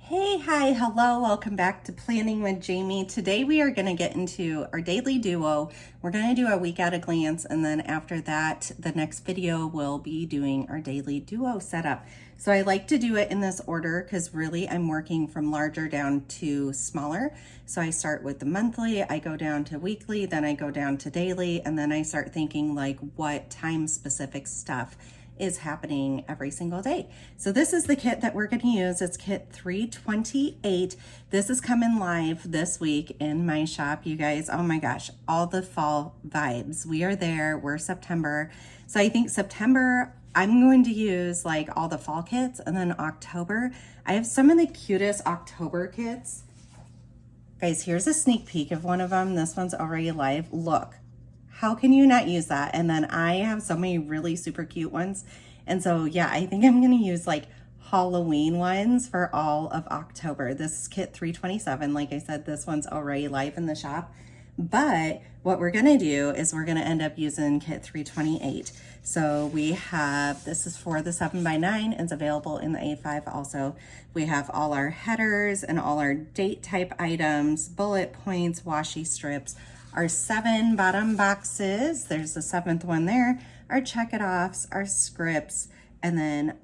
Hey, hi, hello, welcome back to Planning with Jamie. Today we are going to get into our daily duo. We're going to do a week at a glance, and then after that, the next video will be doing our daily duo setup. So I like to do it in this order because really I'm working from larger down to smaller. So I start with the monthly, I go down to weekly, then I go down to daily, and then I start thinking like what time specific stuff is happening every single day. So this is the kit that we're going to use. It's kit 328. This is coming live this week in my shop, you guys. Oh my gosh, all the fall vibes. We are there. We're September. So I think September, I'm going to use like all the fall kits, and then October, I have some of the cutest October kits. Guys, here's a sneak peek of one of them. This one's already live. Look. How can you not use that? And then I have so many really super cute ones. And so, yeah, I think I'm going to use like Halloween ones for all of October. This is kit 327. Like I said, this one's already live in the shop. But what we're going to do is we're going to end up using kit 328. So we have, this is for the 7x9. It's available in the A5 also. We have all our headers and all our date type items, bullet points, washi strips, our 7 bottom boxes, there's the 7th one there, our check-it-offs, our scripts, and then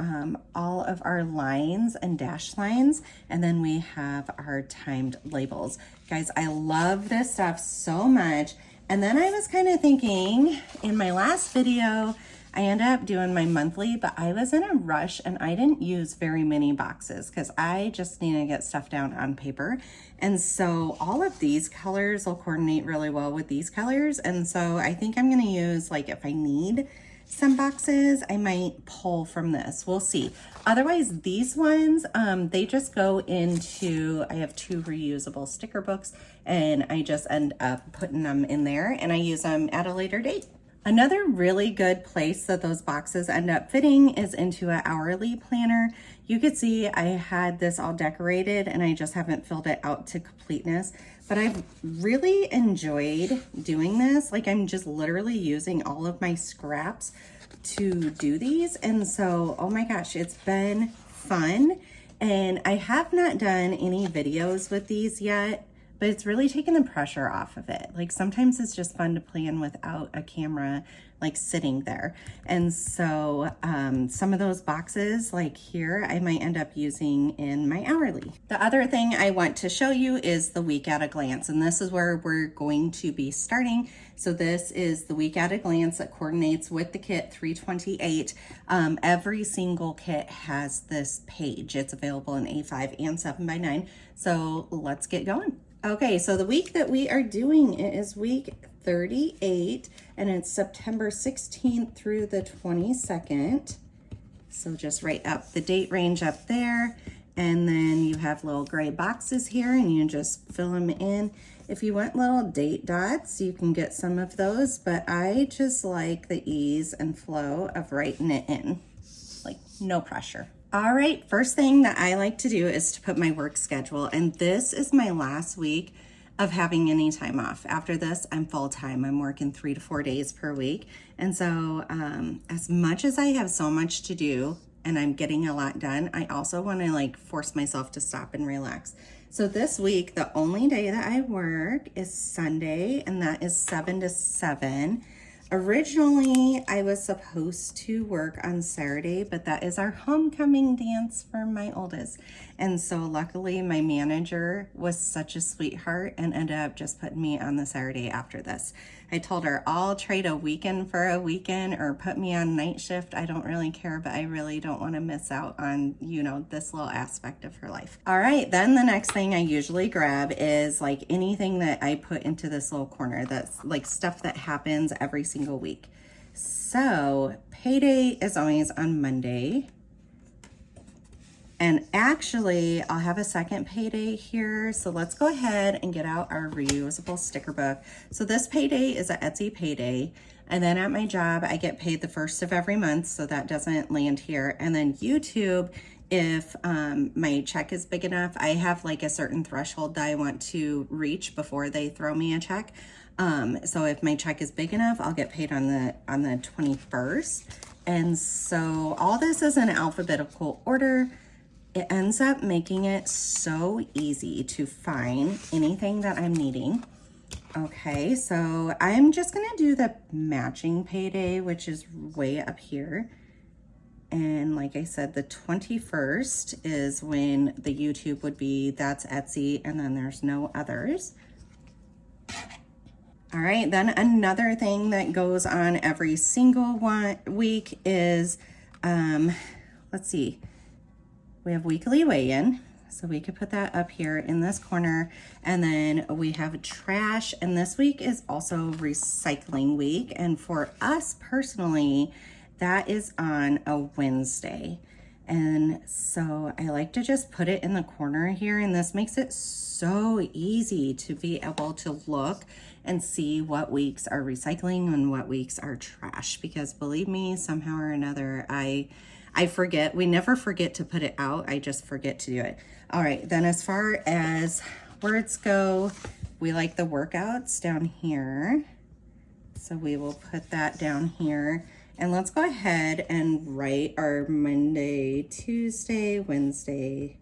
all of our lines and dash lines, and then we have our timed labels. Guys, I love this stuff so much. And then I was kind of thinking, in my last video, I ended up doing my monthly, but I was in a rush and I didn't use very many boxes because I just need to get stuff down on paper. And so all of these colors will coordinate really well with these colors. And so I think I'm going to use, like, if I need some boxes, I might pull from this. We'll see. Otherwise, these ones, they just go into, I have 2 reusable sticker books and I just end up putting them in there and I use them at a later date. Another really good place that those boxes end up fitting is into an hourly planner. You could see I had this all decorated and I just haven't filled it out to completeness, but I've really enjoyed doing this. Like, I'm just literally using all of my scraps to do these. And so, oh my gosh, it's been fun. And I have not done any videos with these yet, but it's really taken the pressure off of it. Like, sometimes it's just fun to plan without a camera like sitting there. And so some of those boxes like here, I might end up using in my hourly. The other thing I want to show you is the week at a glance. And this is where we're going to be starting. So this is the week at a glance that coordinates with the kit 328. Every single kit has this page. It's available in A5 and 7x9. So let's get going. Okay, so the week that we are doing it is week 38, and it's September 16th through the 22nd. So just write up the date range up there, and then you have little gray boxes here, and you just fill them in. If you want little date dots, you can get some of those, but I just like the ease and flow of writing it in, like no pressure. All right, first thing that I like to do is to put my work schedule, and this is my last week of having any time off. After this, I'm full-time. I'm working 3 to 4 days per week. And so as much as I have so much to do and I'm getting a lot done, I also want to like force myself to stop and relax. So this week, the only day that I work is Sunday, and that is 7 to 7. Originally, I was supposed to work on Saturday, but that is our homecoming dance for my oldest. And so luckily my manager was such a sweetheart and ended up just putting me on the Saturday after this. I told her I'll trade a weekend for a weekend or put me on night shift. I don't really care, but I really don't want to miss out on, you know, this little aspect of her life. All right, then the next thing I usually grab is like anything that I put into this little corner that's like stuff that happens every single week. So payday is always on Monday. And actually, I'll have a second payday here. So let's go ahead and get out our reusable sticker book. So this payday is an Etsy payday. And then at my job, I get paid the first of every month. So that doesn't land here. And then YouTube, if my check is big enough, I have like a certain threshold that I want to reach before they throw me a check. So if my check is big enough, I'll get paid on the 21st. And so all this is in alphabetical order. it ends up making it so easy to find anything that I'm needing. Okay, so I'm just gonna do the matching payday, which is way up here. And like I said, the 21st is when the YouTube would be, that's Etsy, and then there's no others. All right, then another thing that goes on every single week is, let's see, we have weekly weigh-in. So we could put that up here in this corner. And then we have trash. And this week is also recycling week. And for us personally, that is on a Wednesday. And so I like to just put it in the corner here. And this makes it so easy to be able to look and see what weeks are recycling and what weeks are trash. Because believe me, somehow or another, I forget. We never forget to put it out. I just forget to do it. All right, then as far as words go, we like the workouts down here. So we will put that down here. And let's go ahead and write our Monday, Tuesday, Wednesday,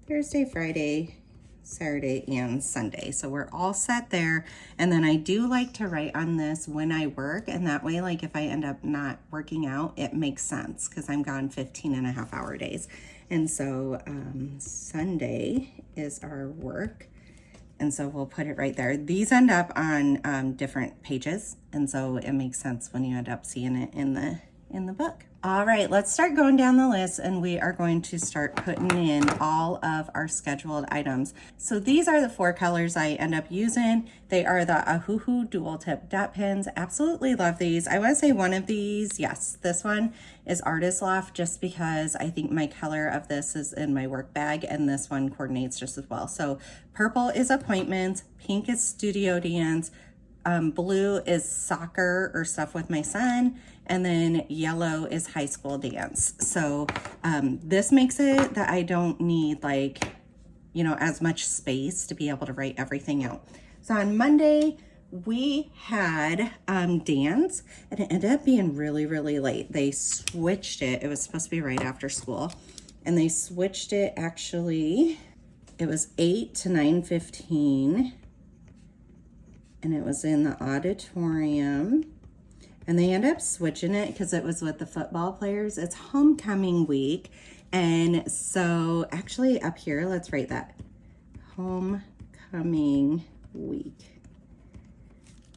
Thursday, Friday, Saturday, and Sunday. So we're all set there. And then I do like to write on this when I work. And that way, like if I end up not working out, it makes sense because I'm gone 15.5-hour days. And so Sunday is our work. And so we'll put it right there. These end up on different pages. And so it makes sense when you end up seeing it in the book. All right, let's start going down the list, and we are going to start putting in all of our scheduled items. So these are the 4 colors I end up using. They are the Ahuhu dual tip dot pens. Absolutely love these. I want to say one of these, yes, this one is Artist Loft, just because I think my color of this is in my work bag, and this one coordinates just as well. So purple is appointments, pink is studio dance, blue is soccer or stuff with my son, and then yellow is high school dance. So this makes it that I don't need as much space to be able to write everything out. So on Monday, we had dance, and it ended up being really, really late. They switched it. It was supposed to be right after school, and they switched it actually. It was 8 to 9:15. And it was in the auditorium, and they ended up switching it because it was with the football players. It's homecoming week. And so actually up here, let's write that, homecoming week.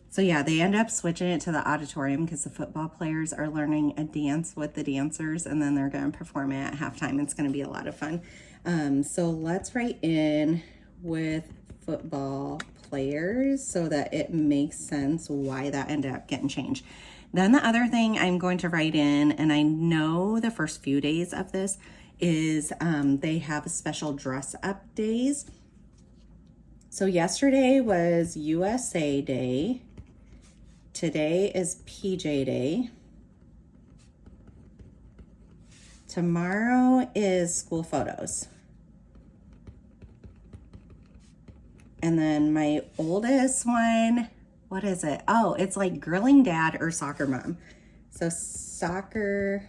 So yeah, they end up switching it to the auditorium because the football players are learning a dance with the dancers, and then they're going to perform it at halftime. It's going to be a lot of fun. So let's write in with football players so that it makes sense why that ended up getting changed. Then the other thing I'm going to write in, and I know the first few days of this is they have special dress up days. So yesterday was USA Day. Today is PJ Day. Tomorrow is school photos. And then my oldest one, what is it? Oh, it's like grilling dad or soccer mom. So soccer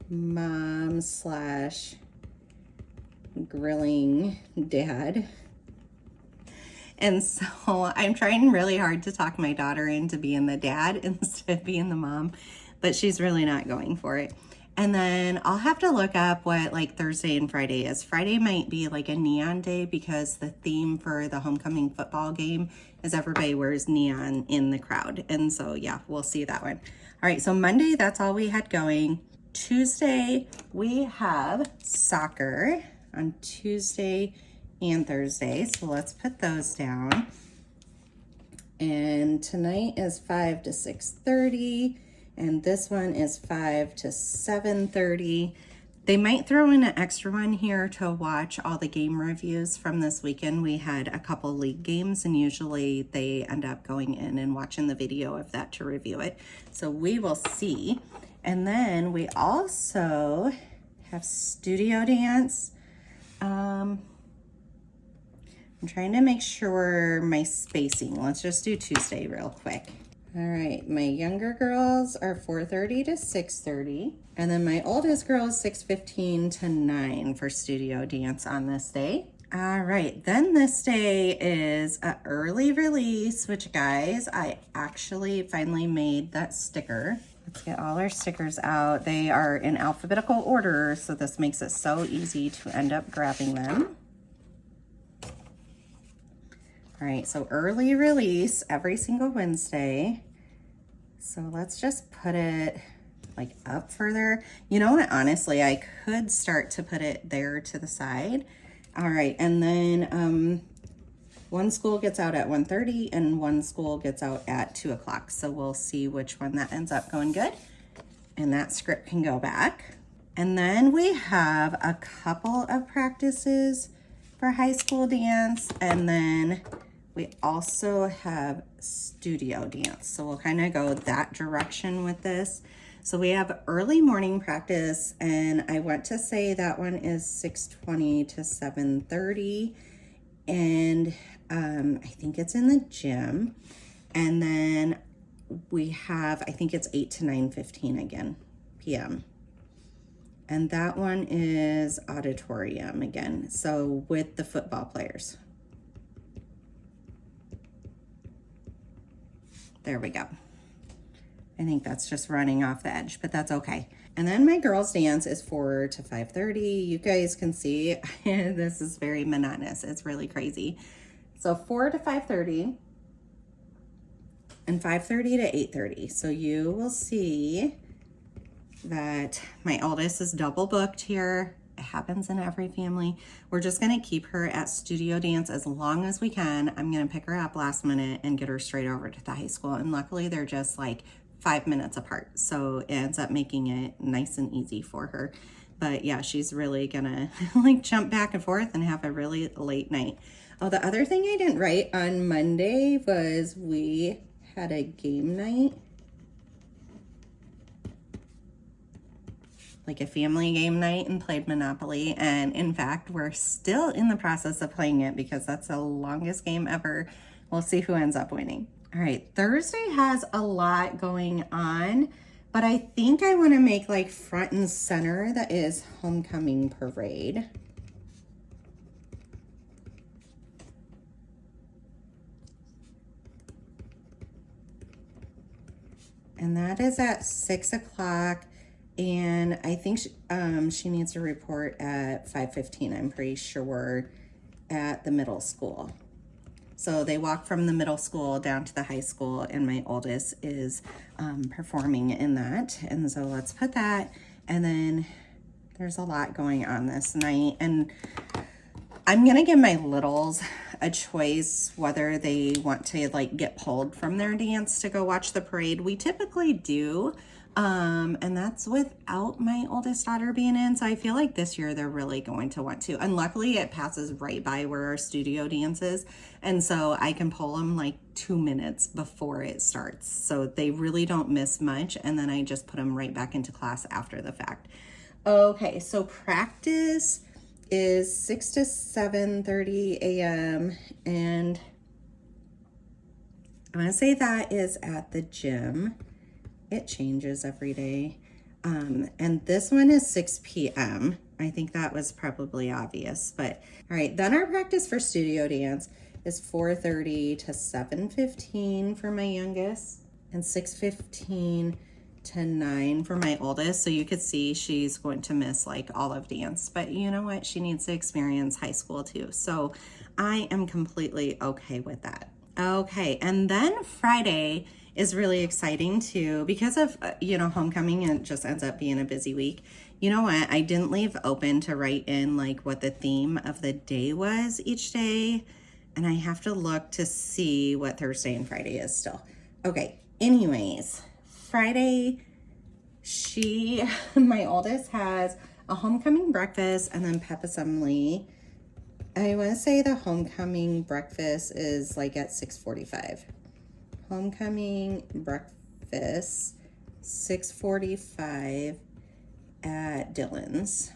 mom / grilling dad. And so I'm trying really hard to talk my daughter into being the dad instead of being the mom, but she's really not going for it. And then I'll have to look up what like Thursday and Friday is. Friday might be like a neon day because the theme for the homecoming football game is everybody wears neon in the crowd. And so yeah, we'll see that one. All right, so Monday, that's all we had going. Tuesday, we have soccer on Tuesday and Thursday. So let's put those down. And tonight is 5 to 6:30. And this one is 5 to 7:30. They might throw in an extra one here to watch all the game reviews from this weekend. We had a couple league games, and usually they end up going in and watching the video of that to review it. So we will see. And then we also have studio dance. I'm trying to make sure my spacing. Let's just do Tuesday real quick. All right, my younger girls are 4:30 to 6:30. And then my oldest girl is 6:15 to 9 for studio dance on this day. All right, then this day is an early release, which guys, I actually finally made that sticker. Let's get all our stickers out. They are in alphabetical order, so this makes it so easy to end up grabbing them. All right, so early release every single Wednesday. So let's just put it like up further. You know what, honestly, I could start to put it there to the side. All right, and then one school gets out at 1:30 and one school gets out at 2 o'clock. So we'll see which one that ends up going good. And that script can go back. And then we have a couple of practices for high school dance. And then we also have studio dance. So we'll kind of go that direction with this. So we have early morning practice, and I want to say that one is 6:20 to 7:30. And I think it's in the gym. And then we have, I think it's 8 to 9:15 again, p.m. And that one is auditorium again. So with the football players. There we go. I think that's just running off the edge, but that's okay. And then my girls dance is 4 to 5:30. You guys can see this is very monotonous. It's really crazy. So 4 to 5:30 and 5:30 to 8:30. So you will see that my oldest is double booked here. It happens in every family. We're just gonna keep her at studio dance as long as we can. I'm gonna pick her up last minute and get her straight over to the high school. And luckily they're just like 5 minutes apart. So it ends up making it nice and easy for her. But yeah, she's really gonna like jump back and forth and have a really late night. Oh, the other thing I didn't write on Monday was we had a game night. Like a family game night, and played Monopoly. And in fact, we're still in the process of playing it because that's the longest game ever. We'll see who ends up winning. All right, Thursday has a lot going on, but I think I want to make like front and center that is homecoming parade. And that is at 6 o'clock. And I think she needs to report at 5:15, I'm pretty sure, at the middle school. So they walk from the middle school down to the high school, and my oldest is performing in that. And so let's put that. And then there's a lot going on this night. And I'm gonna give my littles a choice whether they want to like get pulled from their dance to go watch the parade. We typically do. And that's without my oldest daughter being in. So I feel like this year they're really going to want to. And luckily it passes right by where our studio dance is. And so I can pull them like 2 minutes before it starts. So they really don't miss much. And then I just put them right back into class after the fact. Okay, so practice is 6 to 7:30 a.m. And I'm gonna say that is at the gym. It changes every day. And this one is 6 p.m. I think that was probably obvious, but all right. Then our practice for studio dance is 4:30 to 7:15 for my youngest, and 6:15 to 9 for my oldest. So you could see she's going to miss like all of dance, but you know what? She needs to experience high school too. So I am completely okay with that. Okay, and then Friday is really exciting too because of, homecoming, and it just ends up being a busy week. You know what? I didn't leave open to write in like what the theme of the day was each day. And I have to look to see what Thursday and Friday is still. Okay, anyways, Friday, my oldest has a homecoming breakfast and then pep assembly. I want to say the homecoming breakfast is like at 6:45. Homecoming breakfast, 6:45 at Dylan's.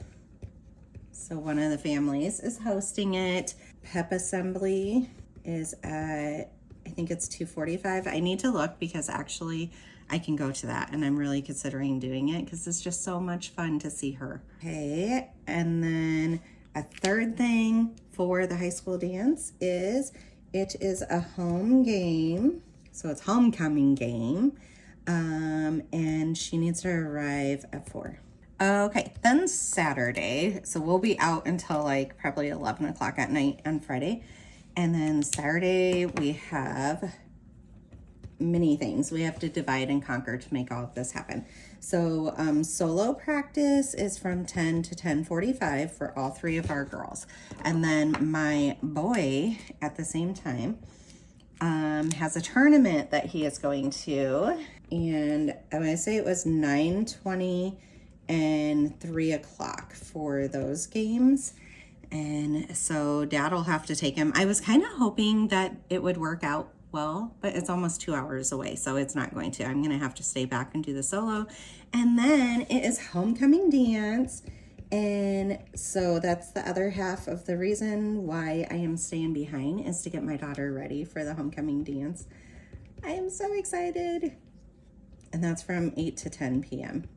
So one of the families is hosting it. Pep assembly is at I think it's 2:45. I need to look because actually I can go to that, and I'm really considering doing it because it's just so much fun to see her. Okay, and then a third thing for the high school dance is it is a home game. So it's homecoming game. And she needs to arrive at 4. Okay, then Saturday. So we'll be out until like probably 11 o'clock at night on Friday. And then Saturday we have many things. We have to divide and conquer to make all of this happen. So solo practice is from 10 to 10:45 for all 3 of our girls. And then my boy at the same time has a tournament that he is going to. And I'm going to say it was 9:20 and 3 o'clock for those games. And so Dad will have to take him. I was kind of hoping that it would work out well, but it's almost 2 hours away, so it's not going to. I'm going to have to stay back and do the solo. And then it is homecoming dance. And so that's the other half of the reason why I am staying behind, is to get my daughter ready for the homecoming dance. I am so excited. And that's from 8 to 10 p.m.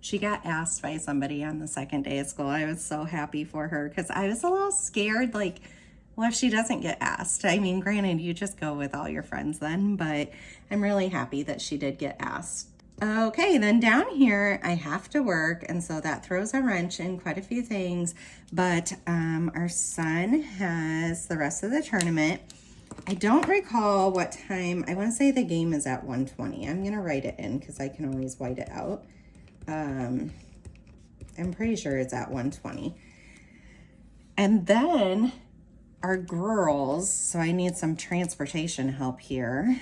She got asked by somebody on the second day of school. I was so happy for her because I was a little scared, like, what if she doesn't get asked? I mean, granted, you just go with all your friends then, but I'm really happy that she did get asked. Okay, then down here, I have to work, and so that throws a wrench in quite a few things, but our son has the rest of the tournament. I don't recall what time. I want to say the game is at 1:20. I'm going to write it in because I can always white it out. I'm pretty sure it's at 1:20. And then our girls, so I need some transportation help here.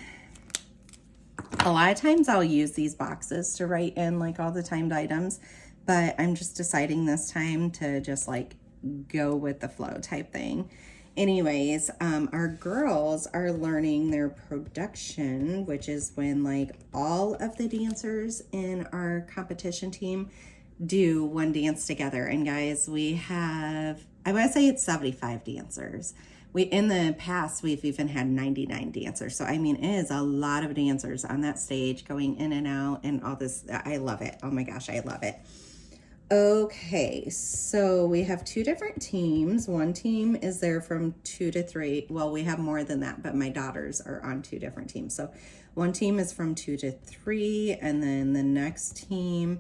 A lot of times I'll use these boxes to write in like all the timed items, but I'm just deciding this time to just like go with the flow type thing. Anyways, our girls are learning their production, which is when like all of the dancers in our competition team do one dance together. And guys, we have, I want to say it's 75 dancers. In the past, we've even had 99 dancers. So, I mean, it is a lot of dancers on that stage going in and out and all this. I love it. Oh my gosh, I love it. Okay, so we have 2 different teams. One team is there from 2 to 3. Well, we have more than that, but my daughters are on 2 different teams. So one team is from 2 to 3, and then the next team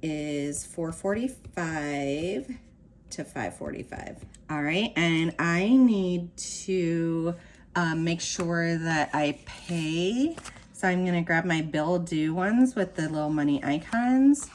is 4:45 to 5:45. All right, and I need to make sure that I pay. So I'm gonna grab my bill due ones with the little money icons,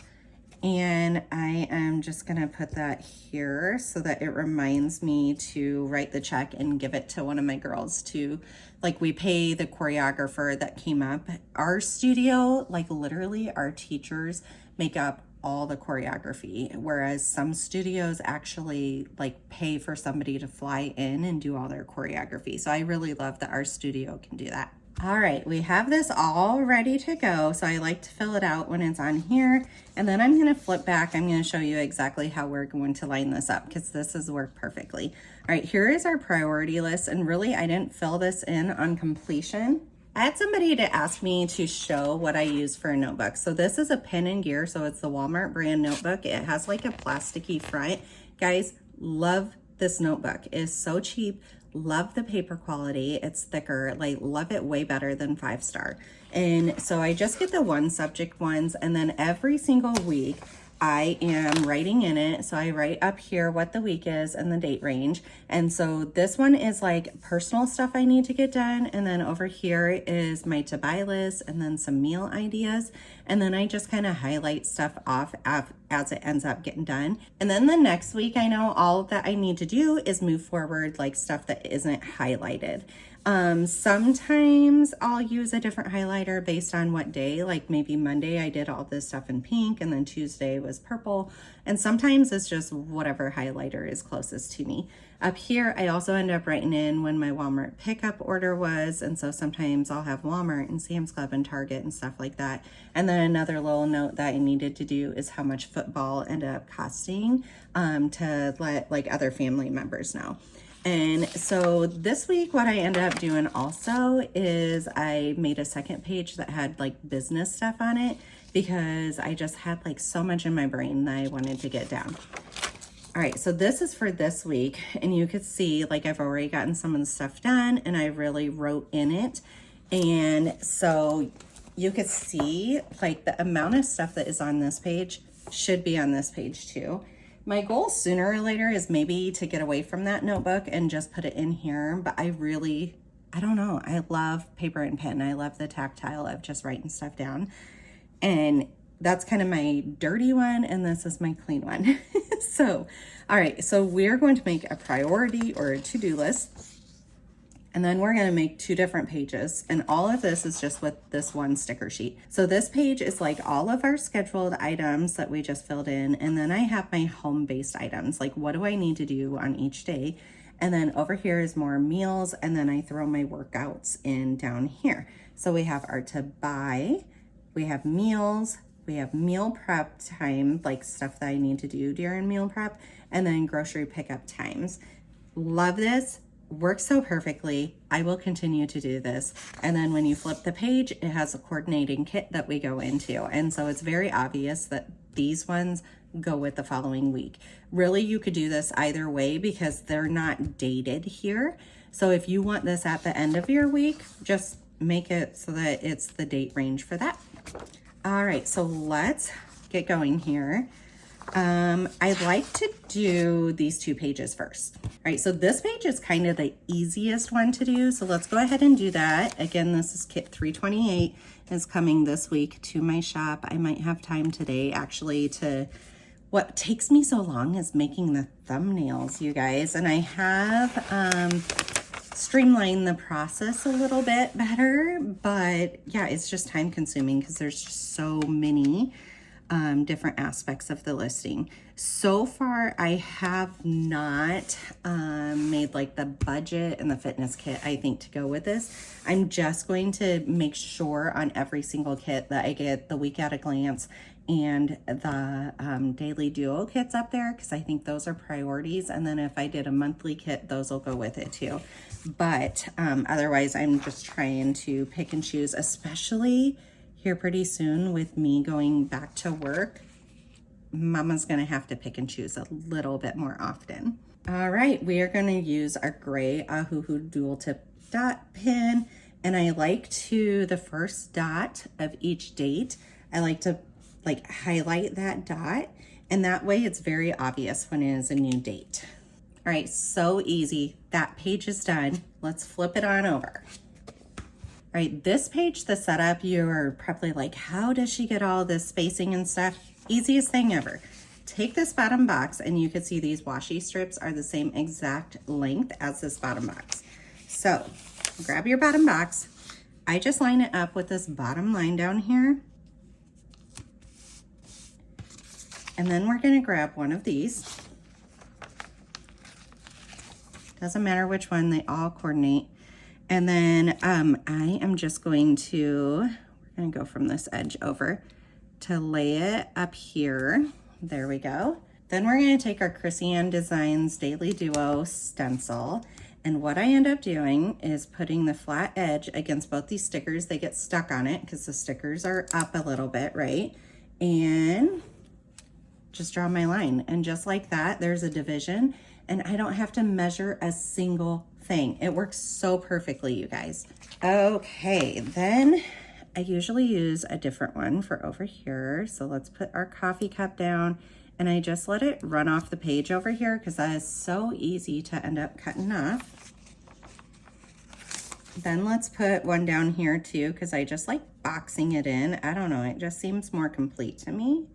and I am just gonna put that here so that it reminds me to write the check and give it to one of my girls to, like, we pay the choreographer that came up. Our studio, like literally our teachers make up all the choreography, whereas some studios actually like pay for somebody to fly in and do all their choreography. So I really love that our studio can do that. All right, we have this all ready to go. So I like to fill it out when it's on here, and then I'm gonna flip back. I'm gonna show you exactly how we're going to line this up because this has worked perfectly. All right, here is our priority list, and really I didn't fill this in on completion. I had somebody to ask me to show what I use for a notebook. So this is a Pen and Gear, so it's the Walmart brand notebook. It has like a plasticky front. Guys, love this notebook. It is so cheap. Love the paper quality. It's thicker. Like, love it way better than 5-star. And so I just get the one subject ones, and then every single week I am writing in it. So I write up here what the week is and the date range. And so this one is like personal stuff I need to get done. And then over here is my to buy list and then some meal ideas. And then I just kind of highlight stuff off as it ends up getting done. And then the next week, I know all that I need to do is move forward like stuff that isn't highlighted. Sometimes I'll use a different highlighter based on what day, like maybe Monday I did all this stuff in pink and then Tuesday was purple. And sometimes it's just whatever highlighter is closest to me. Up here, I also end up writing in when my Walmart pickup order was. And so sometimes I'll have Walmart and Sam's Club and Target and stuff like that. And then another little note that I needed to do is how much football ended up costing to let like other family members know. And so this week, what I ended up doing also is I made a second page that had like business stuff on it because I just had like so much in my brain that I wanted to get down. All right, so this is for this week, and you could see like I've already gotten some of the stuff done and I really wrote in it. And so you could see like the amount of stuff that is on this page should be on this page too. My goal sooner or later is maybe to get away from that notebook and just put it in here, but I don't know. I love paper and pen. I love the tactile of just writing stuff down. And that's kind of my dirty one, and this is my clean one. So, all right, so we're going to make a priority or a to-do list, and then we're gonna make 2 different pages, and all of this is just with this one sticker sheet. So this page is like all of our scheduled items that we just filled in, and then I have my home-based items, like what do I need to do on each day? And then over here is more meals, and then I throw my workouts in down here. So we have our to buy, we have meals, we have meal prep time, like stuff that I need to do during meal prep, and then grocery pickup times. Love this, works so perfectly. I will continue to do this. And then when you flip the page, it has a coordinating kit that we go into. And so it's very obvious that these ones go with the following week. Really, you could do this either way because they're not dated here. So if you want this at the end of your week, just make it so that it's the date range for that. All right, so let's get going here. I like to do these 2 pages first. All right, so this page is kind of the easiest one to do. So let's go ahead and do that. Again, this is kit 328 is coming this week to my shop. I might have time today actually to, what takes me so long is making the thumbnails, you guys. And I have, streamline the process a little bit better, but yeah, it's just time consuming because there's just so many different aspects of the listing. So far, I have not made like the budget and the fitness kit, I think, to go with this. I'm just going to make sure on every single kit that I get the week at a glance and the daily duo kits up there because I think those are priorities. And then if I did a monthly kit, those will go with it too. But otherwise, I'm just trying to pick and choose, especially here pretty soon with me going back to work. Mama's gonna have to pick and choose a little bit more often. All right, we are gonna use our gray Ahuhu dual tip dot pin. And I like to, the first dot of each date, I like to like highlight that dot. And that way it's very obvious when it is a new date. All right, so easy. That page is done. Let's flip it on over. All right, this page, the setup, you're probably like, how does she get all this spacing and stuff? Easiest thing ever. Take this bottom box and you can see these washi strips are the same exact length as this bottom box. So grab your bottom box. I just line it up with this bottom line down here. And then we're gonna grab one of these. Doesn't matter which one, they all coordinate. And then I am just going to, we're gonna go from this edge over to lay it up here. There we go. Then we're gonna take our Chrissy Ann Designs Daily Duo stencil. And what I end up doing is putting the flat edge against both these stickers. They get stuck on it because the stickers are up a little bit, right? And just draw my line. And just like that, there's a division. And I don't have to measure a single thing. It works so perfectly, you guys. Okay, then I usually use a different one for over here. So let's put our coffee cup down and I just let it run off the page over here because that is so easy to end up cutting off. Then let's put one down here too because I just like boxing it in. I don't know, it just seems more complete to me.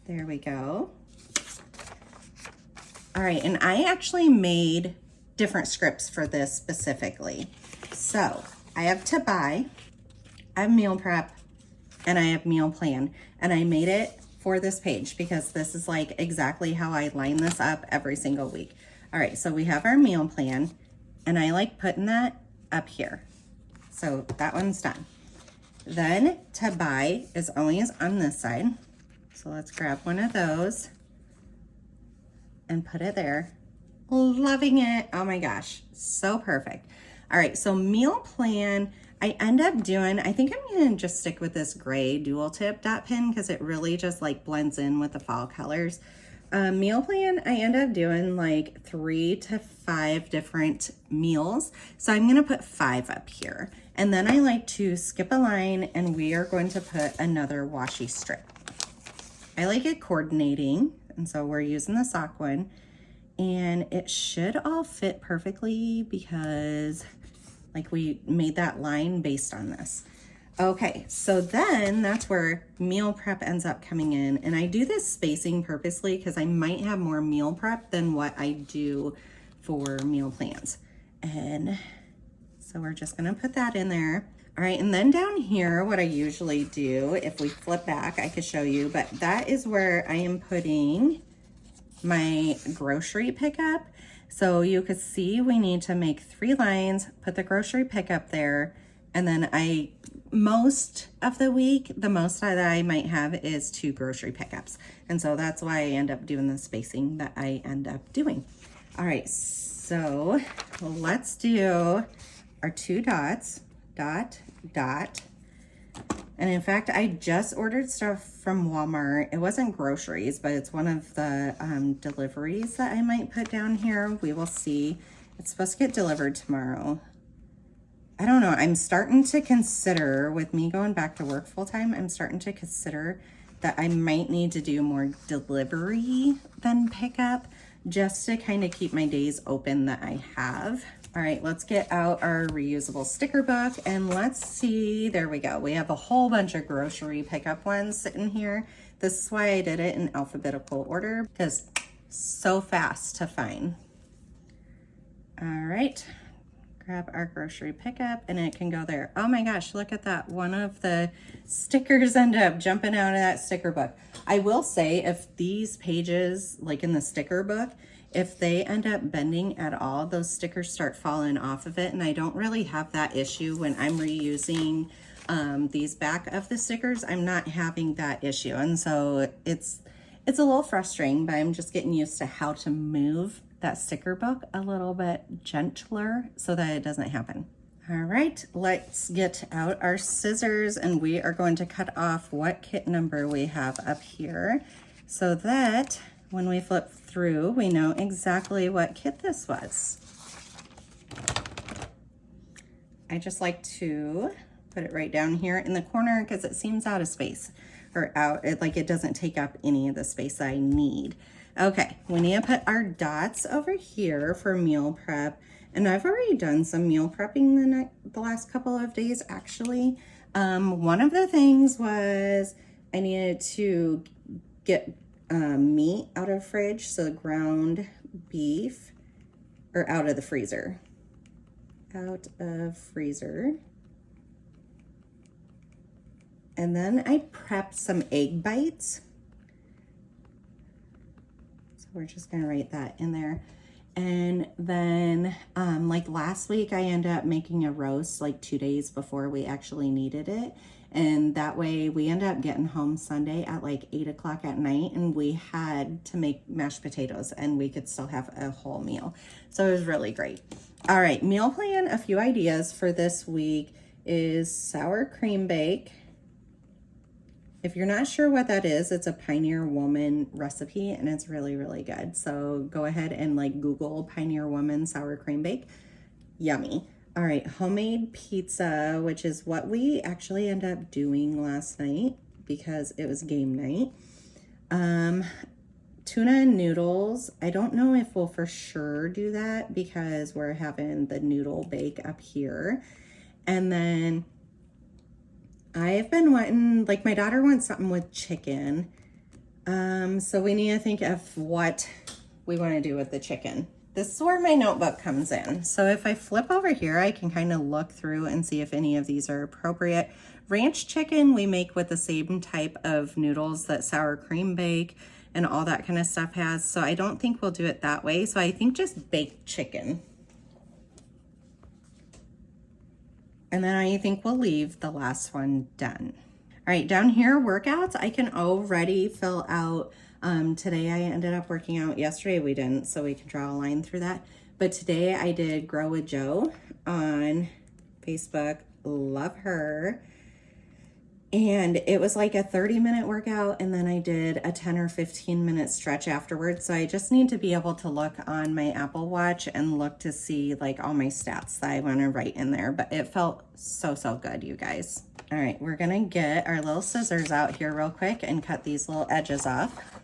There we go. All right, and I actually made different scripts for this specifically. So I have to buy, I have meal prep, and I have meal plan. And I made it for this page because this is like exactly how I line this up every single week. All right, so we have our meal plan, and I like putting that up here. So that one's done. Then to buy is always on this side. So let's grab one of those and put it there. Loving it. Oh my gosh, so perfect. All right, so meal plan, I end up doing, I think I'm gonna just stick with this gray dual tip dot pin because it really just like blends in with the fall colors. Meal plan, I end up doing like 3 to 5 different meals. So I'm gonna put 5 up here. And then I like to skip a line and we are going to put another washi strip. I like it coordinating, and so we're using the sock one. And it should all fit perfectly because like we made that line based on this. Okay, so then that's where meal prep ends up coming in. And I do this spacing purposely because I might have more meal prep than what I do for meal plans. And so we're just gonna put that in there. All right, and then down here, what I usually do, if we flip back, I could show you, but that is where I am putting my grocery pickup. So you could see we need to make 3 lines, put the grocery pickup there, and then most of the week, the most that I might have is 2 grocery pickups. And so that's why I end up doing the spacing that I end up doing. All right, so let's do our 2 dots, dot, dot. And in fact, I just ordered stuff from Walmart. It wasn't groceries, but it's one of the deliveries that I might put down here. We will see. It's supposed to get delivered tomorrow. I don't know. I'm starting to consider, with me going back to work full time, I'm starting to consider that I might need to do more delivery than pickup just to kind of keep my days open that I have. All right, let's get out our reusable sticker book and let's see, there we go. We have a whole bunch of grocery pickup ones sitting here. This is why I did it in alphabetical order because so fast to find. All right, grab our grocery pickup and it can go there. Oh my gosh, look at that. One of the stickers ended up jumping out of that sticker book. I will say if these pages, like in the sticker book, if they end up bending at all, those stickers start falling off of it. And I don't really have that issue when I'm reusing these back of the stickers. I'm not having that issue. And so it's a little frustrating, but I'm just getting used to how to move that sticker book a little bit gentler so that it doesn't happen. All right, let's get out our scissors and we are going to cut off what kit number we have up here so that when we flip through, we know exactly what kit this was. I just like to put it right down here in the corner because it seems out of space or like it doesn't take up any of the space I need. Okay, we need to put our dots over here for meal prep. And I've already done some meal prepping the last couple of days, actually. One of the things was I needed to get meat out of fridge, so ground beef, or out of the freezer. Out of freezer. And then I prepped some egg bites. So we're just gonna write that in there. And then like last week, I ended up making a roast like 2 days before we actually needed it. And that way we ended up getting home Sunday at like 8 o'clock at night and we had to make mashed potatoes and we could still have a whole meal. So it was really great. All right, meal plan, a few ideas for this week is sour cream bake. If you're not sure what that is, it's a Pioneer Woman recipe and it's really, really good. So go ahead and like Google Pioneer Woman sour cream bake. Yummy. All right, homemade pizza, which is what we actually ended up doing last night because it was game night. Tuna and noodles. I don't know if we'll for sure do that because we're having the noodle bake up here. And then I've been wanting, like my daughter wants something with chicken. So we need to think of what we want to do with the chicken. This is where my notebook comes in. So if I flip over here, I can kind of look through and see if any of these are appropriate. Ranch chicken we make with the same type of noodles that sour cream bake and all that kind of stuff has. So I don't think we'll do it that way. So I think just baked chicken. And then I think we'll leave the last one done. All right, down here, workouts, I can already fill out Today I ended up working out. Yesterday we didn't, so we can draw a line through that. But today I did Grow with Joe on Facebook. Love her. And it was like a 30-minute workout, and then I did a 10 or 15-minute stretch afterwards. So I just need to be able to look on my Apple Watch and look to see like all my stats that I want to write in there. But it felt so good, you guys. All right, we're gonna get our little scissors out here real quick and cut these little edges off.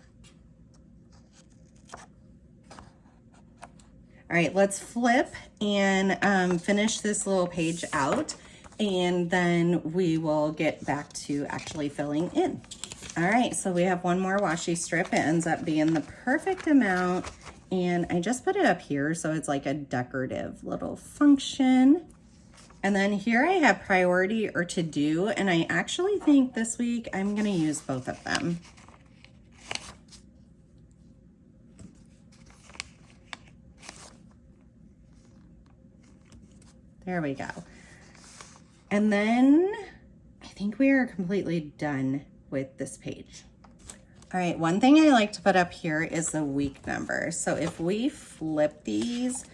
All right, let's flip and finish this little page out, and then we will get back to actually filling in. All right, so we have one more washi strip. It ends up being the perfect amount, and I just put it up here so it's like a decorative little function. And then here I have priority or to do, and I actually think this week I'm gonna use both of them. There we go. And then I think we are completely done with this page. All right, one thing I like to put up here is the week number. So if we flip these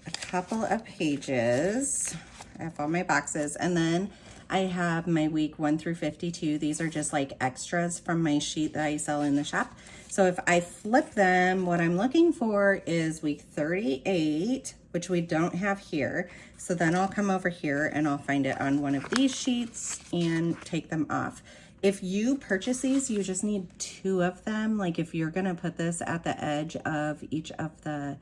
a couple of pages, I have all my boxes, and then I have my week 1 through 52. These are just like extras from my sheet that I sell in the shop. So if I flip them, what I'm looking for is week 38, which we don't have here. So then I'll come over here and I'll find it on one of these sheets and take them off. If you purchase these, you just need 2 of them. Like if you're gonna put this at the edge of each of the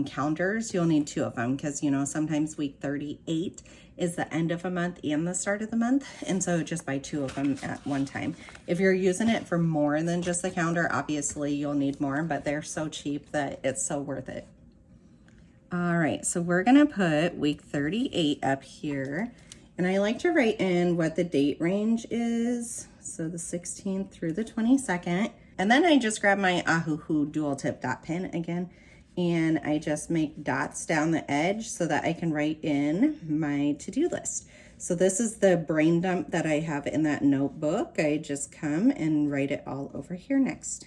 calendars, you'll need 2 of them, because you know sometimes week 38 is the end of a month and the start of the month, and so just buy 2 of them at one time. If you're using it for more than just the calendar, obviously you'll need more, but they're so cheap that it's so worth it. All right, so we're gonna put week 38 up here, and I like to write in what the date range is, so the 16th through the 22nd, and then I just grab my Ahuhu dual tip dot pen again, and I just make dots down the edge so that I can write in my to-do list. So this is the brain dump that I have in that notebook. I just come and write it all over here next.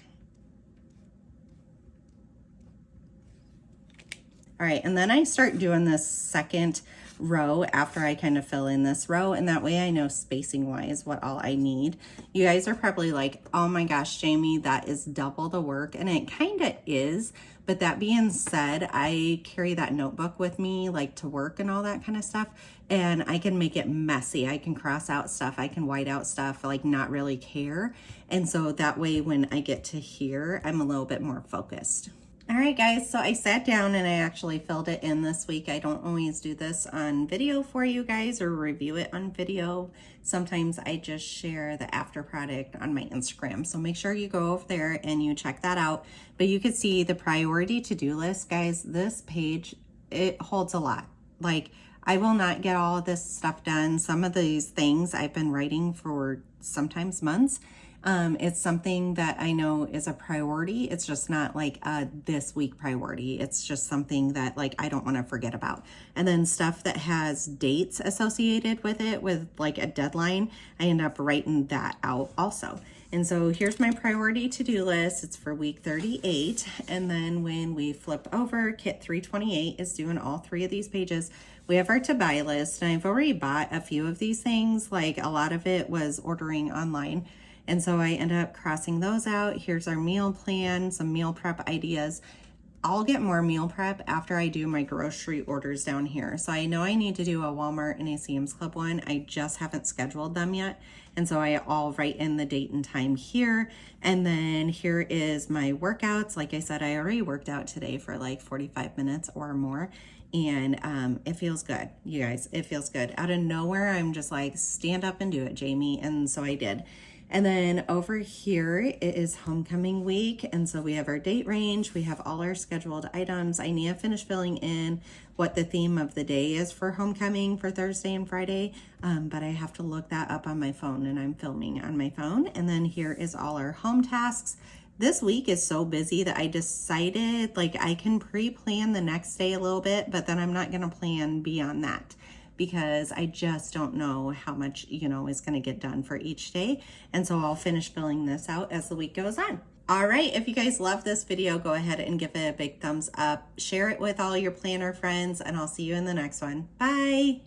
All right, and then I start doing this second row after I kind of fill in this row, and that way I know spacing wise what all I need. You guys are probably like, oh my gosh, Jamie, that is double the work, and it kind of is. But that being said, I carry that notebook with me like to work and all that kind of stuff, and I can make it messy. I can cross out stuff, I can white out stuff, like not really care. And so that way when I get to here, I'm a little bit more focused. All right, guys, so I sat down and I actually filled it in this week. I don't always do this on video for you guys or review it on video. Sometimes I just share the after product on my Instagram. So make sure you go over there and you check that out. But you can see the priority to-do list, guys. This page, it holds a lot. Like, I will not get all of this stuff done. Some of these things I've been writing for sometimes months. It's something that I know is a priority. It's just not like a this week priority. It's just something that like I don't want to forget about. And then stuff that has dates associated with it, with like a deadline, I end up writing that out also. And so here's my priority to-do list. It's for week 38. And then when we flip over, kit 328 is doing all 3 of these pages. We have our to-buy list, and I've already bought a few of these things. Like a lot of it was ordering online. And so I end up crossing those out. Here's our meal plan, some meal prep ideas. I'll get more meal prep after I do my grocery orders down here. So I know I need to do a Walmart and a Sam's Club one. I just haven't scheduled them yet. And so I'll write in the date and time here. And then here is my workouts. Like I said, I already worked out today for like 45 minutes or more. And it feels good, you guys. It feels good. Out of nowhere, I'm just like, stand up and do it, Jamie. And so I did. And then over here, it is homecoming week. And so we have our date range. We have all our scheduled items. I need to finish filling in what the theme of the day is for homecoming for Thursday and Friday. But I have to look that up on my phone, and I'm filming on my phone. And then here is all our home tasks. This week is so busy that I decided like I can pre-plan the next day a little bit, but then I'm not going to plan beyond that, because I just don't know how much, is going to get done for each day. And so I'll finish filling this out as the week goes on. All right, if you guys love this video, go ahead and give it a big thumbs up. Share it with all your planner friends, and I'll see you in the next one. Bye.